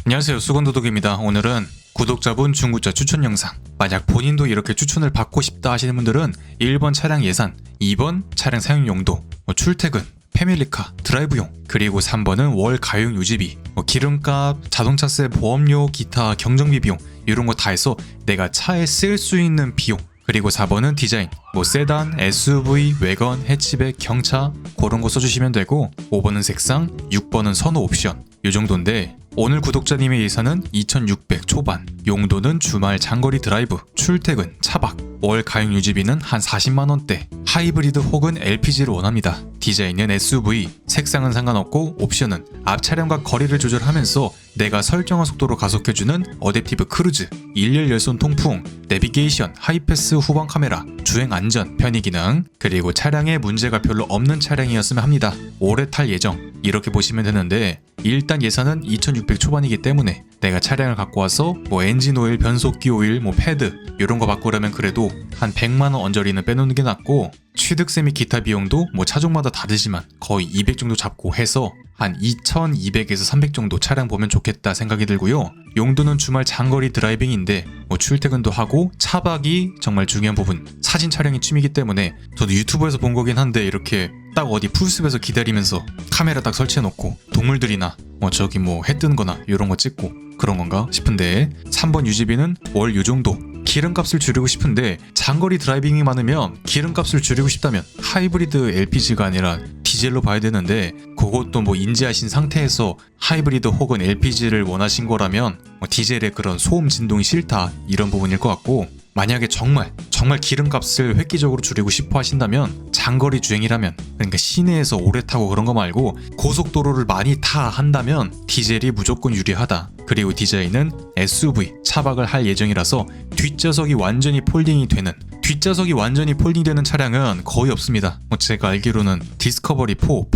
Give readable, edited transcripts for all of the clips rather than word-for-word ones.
안녕하세요, 수건도독입니다. 오늘은 구독자분 중고차 추천 영상. 만약 본인도 이렇게 추천을 받고 싶다 하시는 분들은 1번 차량 예산, 2번 차량 사용 용도, 출퇴근, 패밀리카, 드라이브용, 그리고 3번은 월 가용 유지비, 기름값, 자동차세, 보험료, 기타 경정비 비용, 이런 거 다 해서 내가 차에 쓸 수 있는 비용, 그리고 4번은 디자인, 세단, SUV, 외건, 해치백, 경차 그런 거 써주시면 되고, 5번은 색상, 6번은 선호 옵션, 이 정도인데 오늘 구독자님의 예산은 2600 초반, 용도는 주말 장거리 드라이브, 출퇴근, 차박, 월 가용 유지비는 한 40만원대, 하이브리드 혹은 LPG를 원합니다. 디자인은 SUV, 색상은 상관없고 옵션은 앞 차량과 거리를 조절하면서 내가 설정한 속도로 가속해주는 어댑티브 크루즈, 일렬 열선 통풍, 내비게이션, 하이패스 후방 카메라, 주행 안전, 편의 기능, 그리고 차량에 문제가 별로 없는 차량이었으면 합니다. 오래 탈 예정, 이렇게 보시면 되는데 일단 예산은 2600 초반이기 때문에 내가 차량을 갖고 와서 엔진 오일, 변속기 오일, 패드 이런 거 바꾸려면 그래도 한 100만원 언저리는 빼놓는 게 낫고, 취득세 및 기타 비용도 차종마다 다르지만 거의 200 정도 잡고 해서 한 2200에서 300 정도 차량 보면 좋겠다 생각이 들고요. 용도는 주말 장거리 드라이빙인데 출퇴근도 하고 차박이 정말 중요한 부분, 사진 촬영이 취미이기 때문에 저도 유튜브에서 본 거긴 한데 이렇게 딱 어디 풀숲에서 기다리면서 카메라 딱 설치해놓고 동물들이나 저기 해 뜨는 거나 이런 거 찍고 그런 건가 싶은데, 3번 유지비는 월 요 정도. 기름값을 줄이고 싶은데 장거리 드라이빙이 많으면 기름값을 줄이고 싶다면 하이브리드 LPG가 아니라 디젤로 봐야 되는데, 그것도 인지하신 상태에서 하이브리드 혹은 LPG를 원하신 거라면 디젤의 그런 소음 진동이 싫다 이런 부분일 것 같고, 만약에 정말 기름값을 획기적으로 줄이고 싶어 하신다면 장거리 주행이라면, 그러니까 시내에서 오래 타고 그런 거 말고 고속도로를 많이 타 한다면 디젤이 무조건 유리하다. 그리고 디자인은 SUV, 차박을 할 예정이라서 뒷좌석이 완전히 폴딩이 되는 차량은 거의 없습니다. 제가 알기로는 디스커버리 4, 5,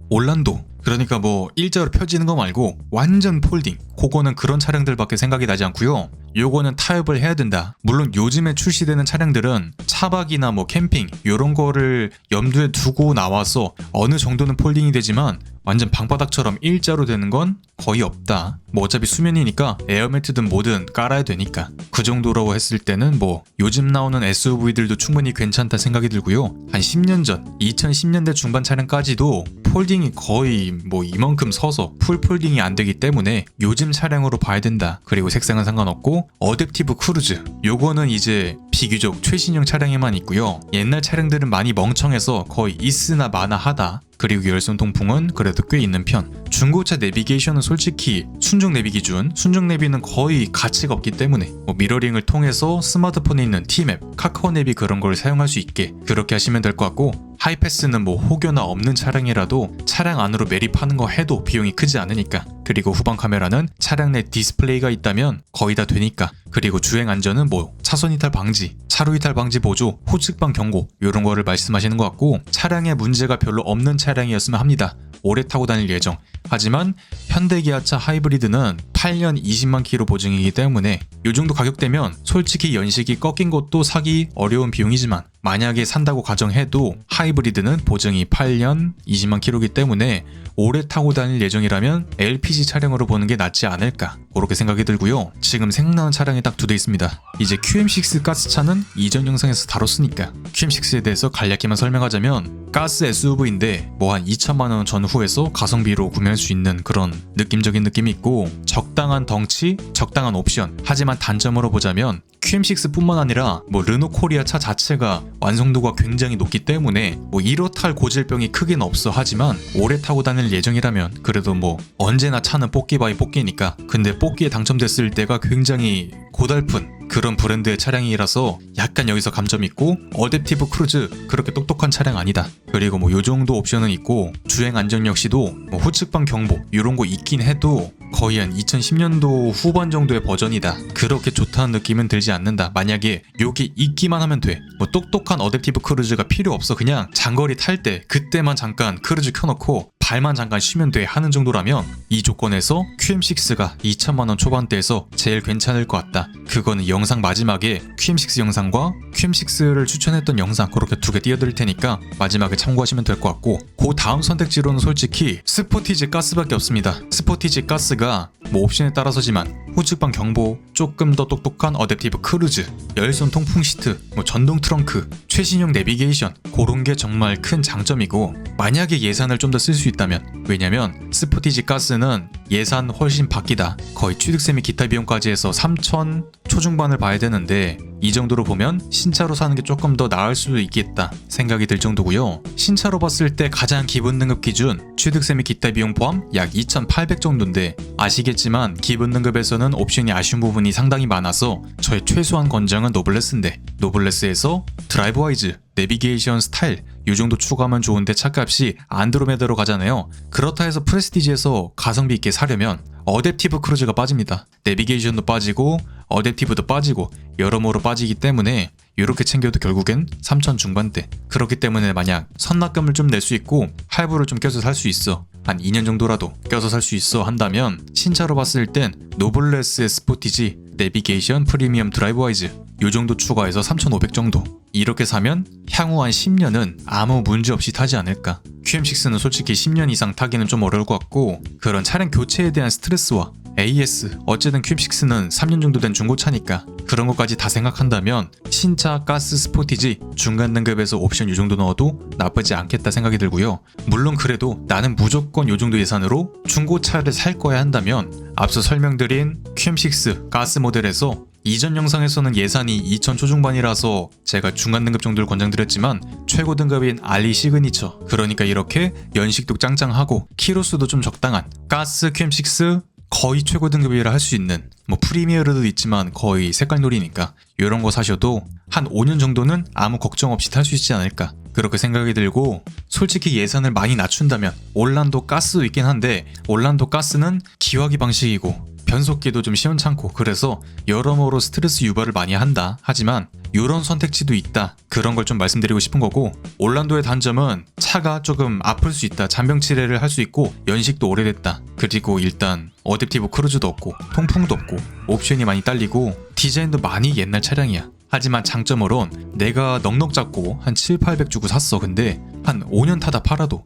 올란도, 그러니까 일자로 펴지는 거 말고 완전 폴딩, 그거는 그런 차량들밖에 생각이 나지 않고요. 요거는 타협을 해야 된다. 물론 요즘에 출시되는 차량들은 차박이나 캠핑 요런 거를 염두에 두고 나와서 어느 정도는 폴딩이 되지만 완전 방바닥처럼 일자로 되는 건 거의 없다. 어차피 수면이니까 에어매트든 뭐든 깔아야 되니까 그 정도라고 했을 때는 요즘 나오는 SUV들도 충분히 괜찮다 생각이 들고요. 한 10년 전 2010년대 중반 차량까지도 폴딩이 거의 이만큼 서서 풀 폴딩이 안 되기 때문에 요즘 차량으로 봐야 된다. 그리고 색상은 상관없고 어댑티브 크루즈, 요거는 이제 비교적 최신형 차량에만 있고요. 옛날 차량들은 많이 멍청해서 거의 있으나 마나하다. 그리고 열선 통풍은 그래도 꽤 있는 편. 중고차 내비게이션은 솔직히 순정 내비 기준, 순정 내비는 거의 가치가 없기 때문에 미러링을 통해서 스마트폰에 있는 T맵, 카카오 내비 그런 걸 사용할 수 있게 그렇게 하시면 될 것 같고, 하이패스는 혹여나 없는 차량이라도 차량 안으로 매립하는 거 해도 비용이 크지 않으니까. 그리고 후방 카메라는 차량 내 디스플레이가 있다면 거의 다 되니까. 그리고 주행 안전은 차선 이탈 방지, 차로 이탈 방지 보조, 후측방 경고 이런 거를 말씀하시는 것 같고, 차량에 문제가 별로 없는 차량이었으면 합니다. 오래 타고 다닐 예정. 하지만 현대기아차 하이브리드는 8년 20만 킬로 보증이기 때문에 이 정도 가격대면 솔직히 연식이 꺾인 것도 사기 어려운 비용이지만, 만약에 산다고 가정해도 하이브리드는 보증이 8년 20만 킬로이기 때문에 오래 타고 다닐 예정이라면 LPG 차량으로 보는 게 낫지 않을까 그렇게 생각이 들고요. 지금 생각나는 차량이 딱 2대 있습니다. 이제 QM6 가스차는 이전 영상에서 다뤘으니까 QM6에 대해서 간략히만 설명하자면, 가스 SUV인데 한 2천만원 전후에서 가성비로 구매할 수 있는 그런 느낌적인 느낌이 있고, 적당한 덩치, 적당한 옵션. 하지만 단점으로 보자면 QM6 뿐만 아니라 르노 코리아 차 자체가 완성도가 굉장히 높기 때문에 이렇다 할 고질병이 크긴 없어. 하지만 오래 타고 다닐 예정이라면 그래도 언제나 차는 뽑기 바이 뽑기니까. 근데 뽑기에 당첨됐을 때가 굉장히 고달픈 그런 브랜드의 차량이라서 약간 여기서 감점이 있고, 어댑티브 크루즈 그렇게 똑똑한 차량 아니다. 그리고 요 정도 옵션은 있고, 주행 안전 역시도 후측방 경보 이런 거 있긴 해도 거의 한 2010년도 후반 정도의 버전이다. 그렇게 좋다는 느낌은 들지 않는다. 만약에 요게 있기만 하면 돼. 똑똑한 어댑티브 크루즈가 필요 없어. 그냥 장거리 탈 때 그때만 잠깐 크루즈 켜놓고 발만 잠깐 쉬면 돼 하는 정도라면 이 조건에서 QM6가 2천만원 초반대에서 제일 괜찮을 것 같다. 그거는 영상 마지막에 QM6 영상과 QM6를 추천했던 영상 그렇게 두 개 띄워드릴 테니까 마지막에 참고하시면 될 것 같고, 그 다음 선택지로는 솔직히 스포티지 가스밖에 없습니다. 스포티지 가스가 뭐 옵션에 따라서지만 후측방 경보, 조금 더 똑똑한 어댑티브 크루즈, 열선 통풍 시트, 뭐 전동 트렁크, 최신형 내비게이션, 그런 게 정말 큰 장점이고, 만약에 예산을 좀 더 쓸 수 있다면, 왜냐면 스포티지 가스는 예산 훨씬 바뀌다. 거의 취득세 및 기타 비용까지 해서 3천 초중반을 봐야 되는데 이 정도로 보면 신차로 사는 게 조금 더 나을 수도 있겠다 생각이 들 정도고요. 신차로 봤을 때 가장 기본 등급 기준 취득세 및 기타 비용 포함 약 2,800 정도인데, 아시겠지만 기본 등급에서는 옵션이 아쉬운 부분이 상당히 많아서 저의 최소한 권장은 노블레스인데, 노블레스에서 드라이브와이즈, 내비게이션, 스타일 이 정도 추가하면 좋은데 차값이 안드로메다로 가잖아요. 그렇다 해서 프레스티지에서 가성비 있게 사려면 어댑티브 크루즈가 빠집니다. 내비게이션도 빠지고 어댑티브도 빠지고 여러모로 빠지기 때문에 이렇게 챙겨도 결국엔 3천 중반대. 그렇기 때문에 만약 선납금을 좀 낼 수 있고 할부를 좀 껴서 살 수 있어, 한 2년 정도라도 껴서 살 수 있어 한다면 신차로 봤을 땐 노블레스의 스포티지, 내비게이션, 프리미엄, 드라이브와이즈 요 정도 추가해서 3,500 정도, 이렇게 사면 향후 한 10년은 아무 문제 없이 타지 않을까. QM6는 솔직히 10년 이상 타기는 좀 어려울 것 같고, 그런 차량 교체에 대한 스트레스와 AS, 어쨌든 QM6는 3년 정도 된 중고차니까 그런 것까지 다 생각한다면 신차 가스 스포티지 중간 등급에서 옵션 요 정도 넣어도 나쁘지 않겠다 생각이 들고요. 물론 그래도 나는 무조건 요 정도 예산으로 중고차를 살 거야 한다면 앞서 설명드린 QM6 가스 모델에서 이전 영상에서는 예산이 2천 초중반이라서 제가 중간 등급 정도를 권장드렸지만 최고 등급인 알리 시그니처, 그러니까 이렇게 연식도 짱짱하고 키로수도 좀 적당한 가스 QM6 거의 최고 등급이라 할 수 있는, 뭐 프리미어르도 있지만 거의 색깔놀이니까 이런 거 사셔도 한 5년 정도는 아무 걱정 없이 탈 수 있지 않을까 그렇게 생각이 들고, 솔직히 예산을 많이 낮춘다면 올란도 가스도 있긴 한데 올란도 가스는 기화기 방식이고 변속기도 좀 시원찮고 그래서 여러모로 스트레스 유발을 많이 한다. 하지만 이런 선택지도 있다, 그런 걸 좀 말씀드리고 싶은 거고, 올란도의 단점은 차가 조금 아플 수 있다. 잔병 치레를 할 수 있고 연식도 오래됐다. 그리고 일단 어댑티브 크루즈도 없고 통풍도 없고 옵션이 많이 딸리고 디자인도 많이 옛날 차량이야. 하지만 장점으론 내가 넉넉 잡고 한 7,800 주고 샀어. 근데 한 5년 타다 팔아도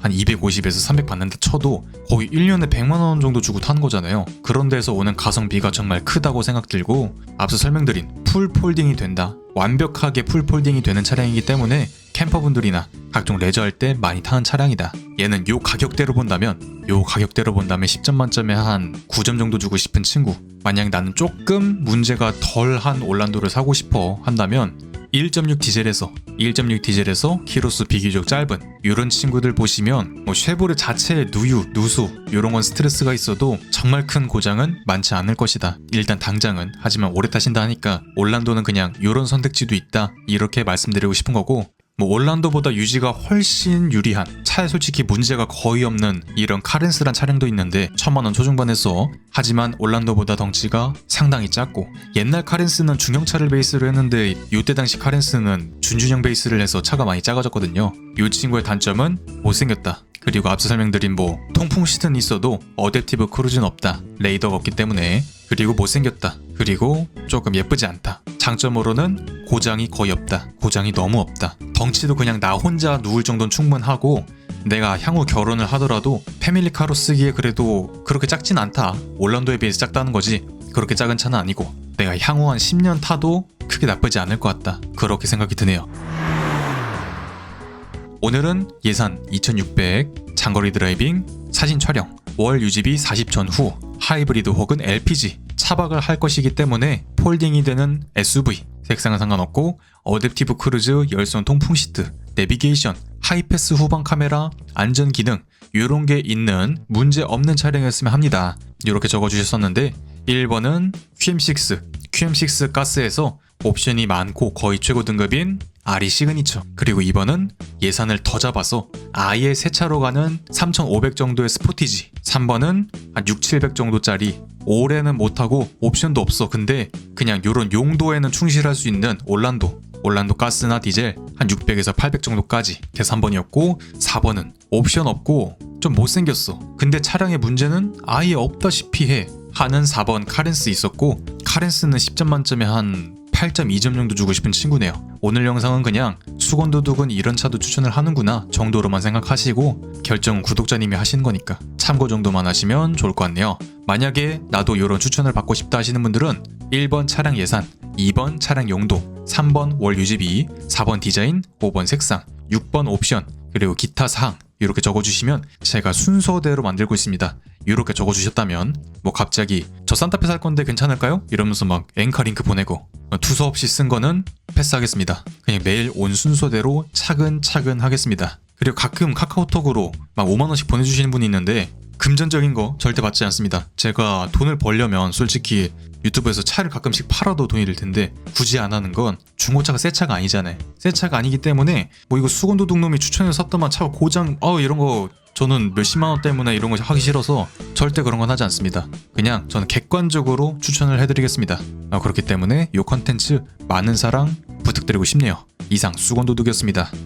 한 250에서 300 받는다 쳐도 거의 1년에 100만원 정도 주고 타는 거잖아요. 그런 데서 오는 가성비가 정말 크다고 생각 들고, 앞서 설명드린 풀 폴딩이 된다, 완벽하게 풀 폴딩이 되는 차량이기 때문에 캠퍼분들이나 각종 레저할 때 많이 타는 차량이다. 얘는 요 가격대로 본다면 10점 만점에 한 9점 정도 주고 싶은 친구, 만약 나는 조금 문제가 덜한 올란도를 사고 싶어 한다면 1.6 디젤에서 키로수 비교적 짧은 이런 친구들 보시면, 뭐 쉐보레 자체의 누수 이런 건 스트레스가 있어도 정말 큰 고장은 많지 않을 것이다. 일단 당장은. 하지만 오래 타신다 하니까 올란도는 그냥 이런 선택지도 있다, 이렇게 말씀드리고 싶은 거고, 뭐 올란도보다 유지가 훨씬 유리한, 차에 솔직히 문제가 거의 없는 이런 카렌스란 차량도 있는데 1,000만원 초중반에서, 하지만 올란도보다 덩치가 상당히 작고, 옛날 카렌스는 중형차를 베이스로 했는데 이때 당시 카렌스는 준준형 베이스를 해서 차가 많이 작아졌거든요. 이 친구의 단점은 못생겼다. 그리고 앞서 설명드린 뭐 통풍 시트는 있어도 어댑티브 크루즈는 없다, 레이더가 없기 때문에. 그리고 못생겼다. 그리고 조금 예쁘지 않다. 장점으로는 고장이 거의 없다. 고장이 너무 없다. 덩치도 그냥 나 혼자 누울 정도는 충분하고, 내가 향후 결혼을 하더라도 패밀리카로 쓰기에 그래도 그렇게 작진 않다. 올란도에 비해서 작다는 거지 그렇게 작은 차는 아니고 내가 향후 한 10년 타도 크게 나쁘지 않을 것 같다, 그렇게 생각이 드네요. 오늘은 예산 2,600, 장거리 드라이빙, 사진 촬영, 월 유지비 40 전후, 하이브리드 혹은 LPG 차박을 할 것이기 때문에 폴딩이 되는 SUV, 색상은 상관없고 어댑티브 크루즈, 열선 통풍 시트, 내비게이션, 하이패스 후방 카메라, 안전 기능 이런 게 있는 문제 없는 차량이었으면 합니다. 이렇게 적어주셨었는데 1번은 QM6 가스에서 옵션이 많고 거의 최고 등급인 아리 시그니처, 그리고 2번은 예산을 더 잡아서 아예 새 차로 가는 3,500 정도의 스포티지, 3번은 한 6,700 정도짜리 올해는 못하고 옵션도 없어 근데 그냥 요런 용도에는 충실할 수 있는 올란도, 올란도 가스나 디젤 한 600에서 800 정도까지 걔 3번이었고 4번은 옵션 없고 좀 못생겼어. 근데 차량의 문제는 아예 없다시피 해 하는 4번 카렌스 있었고, 카렌스는 10점 만점에 한 8.2점 정도 주고 싶은 친구네요. 오늘 영상은 그냥 수건도둑은 이런 차도 추천을 하는구나 정도로만 생각하시고 결정은 구독자님이 하시는 거니까 참고 정도만 하시면 좋을 것 같네요. 만약에 나도 이런 추천을 받고 싶다 하시는 분들은 1번 차량 예산, 2번 차량 용도, 3번 월 유지비, 4번 디자인, 5번 색상, 6번 옵션, 그리고 기타 사항 이렇게 적어주시면 제가 순서대로 만들고 있습니다. 이렇게 적어주셨다면 뭐 갑자기 저 산타페 살 건데 괜찮을까요? 이러면서 막 엔카 링크 보내고 투서 없이 쓴 거는 패스하겠습니다. 그냥 매일 온 순서대로 차근차근 하겠습니다. 그리고 가끔 카카오톡으로 막 5만원씩 보내주시는 분이 있는데 금전적인 거 절대 받지 않습니다. 제가 돈을 벌려면 솔직히 유튜브에서 차를 가끔씩 팔아도 돈이 들 텐데 굳이 안 하는 건 중고차가 새 차가 아니잖아요. 새 차가 아니기 때문에 뭐 이거 수건도둑놈이 추천해서 샀더만 차가 고장 이런 거 저는 몇십만 원 때문에 이런 거 하기 싫어서 절대 그런 건 하지 않습니다. 그냥 저는 객관적으로 추천을 해드리겠습니다. 그렇기 때문에 이 컨텐츠 많은 사랑 부탁드리고 싶네요. 이상 수건도둑이었습니다.